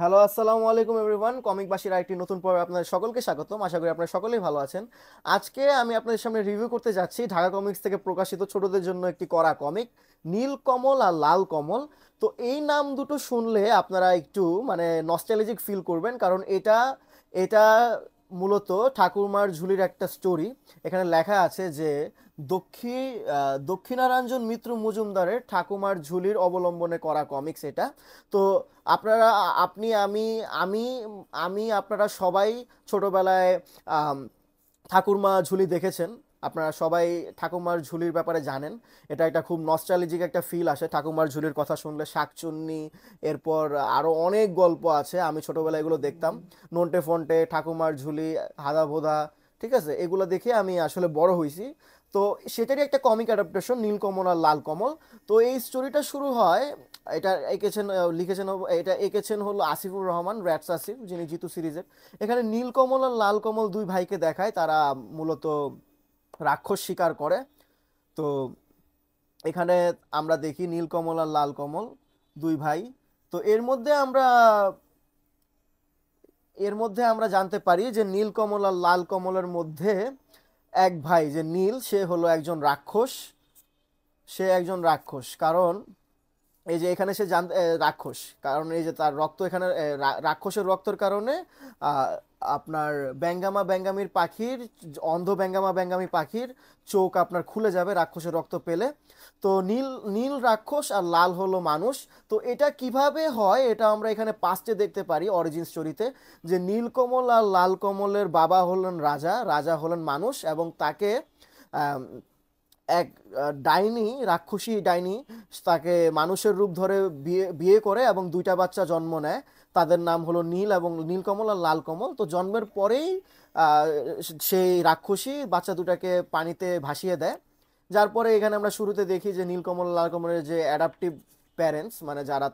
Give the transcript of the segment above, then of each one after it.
Hello, আসসালামু আলাইকুম everyone. Comic বাসীর আরেকটি নতুন পর্বে আপনাদের সকলকে স্বাগতম। আশা করি আপনারা সকলেই ভালো আছেন। আজকে আমি আপনাদের সামনে রিভিউ করতে যাচ্ছি ঢাকা কমিক্স থেকে প্রকাশিত ছোটদের জন্য একটি করা কমিক, নীল কমল আর লাল কমল। তো এই নাম দুটো শুনলে আপনারা একটু নস্টালজিক ফিল করবেন, কারণ এটা এটা মূলত ঠাকুরমার ঝুলির একটা স্টোরি। এখানে লেখা আছে যে দক্ষিণারঞ্জন মিত্র মজুমদারের ঠাকুমার ঝুলির অবলম্বনে করা কমিক্স এটা। তো আপনারা আপনি আমি আমি আমি আপনারা সবাই ছোটবেলায় আম, ঠাকুরমা ঝুলি দেখেছেন। আপনারা সবাই ঠাকুমার ঝুলির ব্যাপারে জানেন। এটা একটা খুব নস্টালজিক একটা ফিল আসে ঠাকুমার ঝুলির কথা শুনলে। শাকচুন্নি, এরপর আরো অনেক গল্প আছে, আমি ছোটবেলায় এগুলো দেখতাম। নন্টে ফন্টে, ঠাকুমার ঝুলি, হাদা ভোদা, ঠিক আছে, এগুলো দেখে আমি আসলে বড় হয়েছি। তো সেটারই একটা কমিক অ্যাডাপ্টেশন নীলকমল আর লাল কমল। তো এই স্টোরিটা শুরু হয়, এটা এঁকেছেন হলো আসিফুর রহমান, র্যাটস আসিফ, যিনি জিতু সিরিজের। এখানে নীলকমল আর লাল কমল দুই ভাইকে দেখায়, তারা মূলত রাক্ষস শিকার করে। তো এখানে আমরা দেখি নীলকমল আর লাল কমল দুই ভাই। তো এর মধ্যে আমরা জানতে পারি যে নীলকমল আর লাল কমলের মধ্যে এক ভাই যে নীল, সে হলো একজন রাক্ষস। কারণ এই যে এখানে সে রাক্ষস, কারণ এই যে তার রক্ত এখানে রাক্ষসের রক্তের কারণে আহ, আপনার অন্ধ ব্যঙ্গামা ব্যঙ্গামী পাখির চোখ আপনার খুলে যাবে রাক্ষসের রক্ত পেলে। তো নীল নীল রাক্ষস আর লাল হলো মানুষ। তো এটা কিভাবে হয় এটা আমরা এখানে পাস্টে দেখতে পারি, অরিজিন স্টোরিতে, যে নীলকমল আর লাল কমলের বাবা হলেন রাজা, রাজা হলেন মানুষ, এবং তাকে আহ, এক ডাইনি, রাক্ষসী ডাইনি, তাকে মানুষের রূপ ধরে বিয়ে বিয়ে করে এবং দুইটা বাচ্চা জন্ম নেয়। তাদের নাম হলো নীল এবং নীলকমল আর লাল কমল। তো জন্মের পরেই আহ, সেই রাক্ষসী বাচ্চা দুটাকে পানিতে ভাসিয়ে দেয়। যার পরে এখানে আমরা শুরুতে দেখি যে নীলকমল লাল কমলের যে অ্যাডাপটিভ প্যারেন্টস, মানে যারা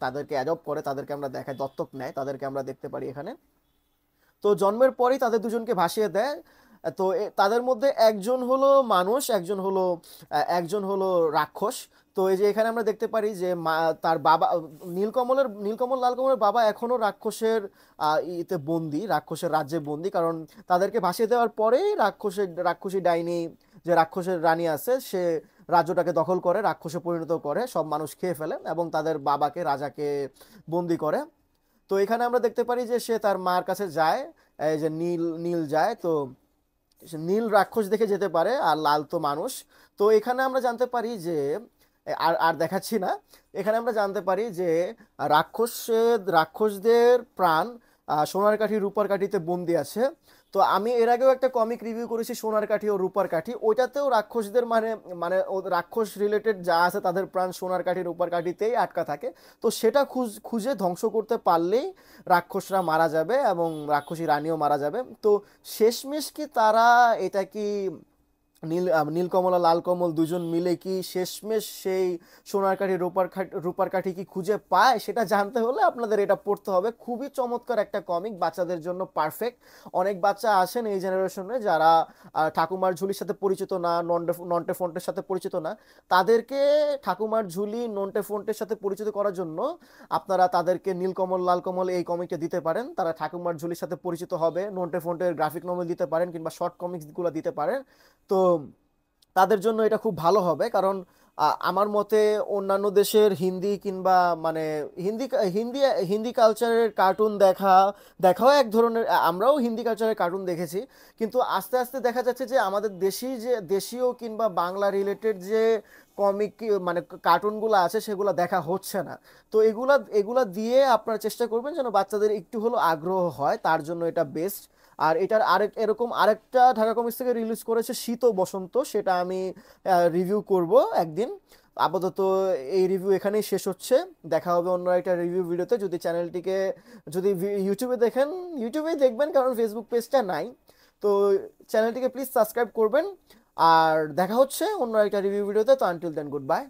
তাদেরকে অ্যাডপ্ট করে, তাদেরকে আমরা দেখায়, দত্তক নেয়, তাদেরকে আমরা দেখতে পারি এখানে। তো জন্মের পরেই তাদের দুজনকে ভাসিয়ে দেয়। তো তাদের মধ্যে একজন হলো মানুষ, একজন হলো রাক্ষস। তো এই যে এখানে আমরা দেখতে পারি যে তার বাবা, নীলকমল লাল কমলের বাবা এখনো রাক্ষসের ইতে বন্দি, রাক্ষসের রাজ্যে বন্দি, কারণ তাদেরকে ভাসিয়ে দেওয়ার পরেই রাক্ষসী ডাইনি, যে রাক্ষসের রানী আছে, সে রাজ্যটাকে দখল করে, রাক্ষসে পরিণত করে, সব মানুষ খেয়ে ফেলে এবং তাদের বাবাকে, রাজাকে বন্দি করে। তো এখানে আমরা দেখতে পারি যে সে তার মার কাছে যায়, এই যে নীল নীল যায়। তো সে নীল রাক্ষস দেখে যেতে পারে, আর লাল তো মানুষ। তো এখানে আমরা জানতে পারি যে আর আর দেখাচ্ছি না। এখানে আমরা জানতে পারি যে রাক্ষসদের প্রাণ সোনার কাঠি রূপার কাঠিতে বন্দি আছে। তো আমি এর আগেও একটা কমিক রিভিউ করেছি, সোনার কাঠি ও রূপার কাঠি, ওইটাতেও রাক্ষসদের মানে রাক্ষস রিলেটেড যা আছে তাদের প্রাণ সোনার কাঠি রূপার কাঠিতেই আটকা থাকে। তো সেটা খুঁজে ধ্বংস করতে পারলেই রাক্ষসরা মারা যাবে এবং রাক্ষসী রানীও মারা যাবে। তো শেষমেশ কি তারা এটা কি নীলকমল আর লাল কমল দুজন মিলে কি শেষমেশ সেই সোনার কাঠি রূপার কাঠি কি খুঁজে পায়, সেটা জানতে হলে আপনাদের এটা পড়তে হবে। খুবই চমৎকার একটা কমিক, বাচ্চাদের জন্য পারফেক্ট। অনেক বাচ্চা আছেন এই জেনারেশনে যারা ঠাকুমার ঝুলির সাথে পরিচিত না, নন্টে ফন্টের সাথে পরিচিত না। তাদেরকে ঠাকুমার ঝুলি, নন্টে ফন্টের সাথে পরিচিত করার জন্য আপনারা তাদেরকে নীলকমল লাল কমল এই কমিকটা দিতে পারেন। তারা ঠাকুমার ঝুলির সাথে পরিচিত হবে। নন্টে ফন্টের গ্রাফিক নভেল দিতে পারেন কিংবা শর্ট কমিক্স গুলো দিতে পারেন। তো তাদের জন্য এটা খুব ভালো হবে, কারণ আমার মতে অন্যান্য দেশের হিন্দি কিংবা মানে হিন্দি হিন্দি হিন্দি কালচারের কার্টুন দেখাও এক ধরনের, আমরাও হিন্দি কালচারের কার্টুন দেখেছি, কিন্তু আস্তে আস্তে দেখা যাচ্ছে যে আমাদের দেশীয় কিংবা বাংলা রিলেটেড যে কমিক মানে কার্টুনগুলো আছে সেগুলো দেখা হচ্ছে না। তো এগুলা এগুলা দিয়ে আপনারা চেষ্টা করবেন যেন বাচ্চাদের একটু হলো আগ্রহ হয়, তার জন্য এটা বেস্ট। আর এটার এরকম আরেকটা ঢাকা কমিক্স থেকে রিলিজ করেছে শীত ও বসন্ত, সেটা আমি রিভিউ করব একদিন। আপাতত এই রিভিউ এখানেই শেষ হচ্ছে। দেখা হবে অন্য একটা রিভিউ ভিডিওতে। যদি ইউটিউবে দেখেন, ইউটিউবেই দেখবেন, কারণ ফেসবুক পেজটা নাই। তো চ্যানেলটিকে প্লিজ সাবস্ক্রাইব করবেন। আর দেখা হচ্ছে অন্য একটা রিভিউ ভিডিওতে। তো আনটিল দেন, গুড বাই।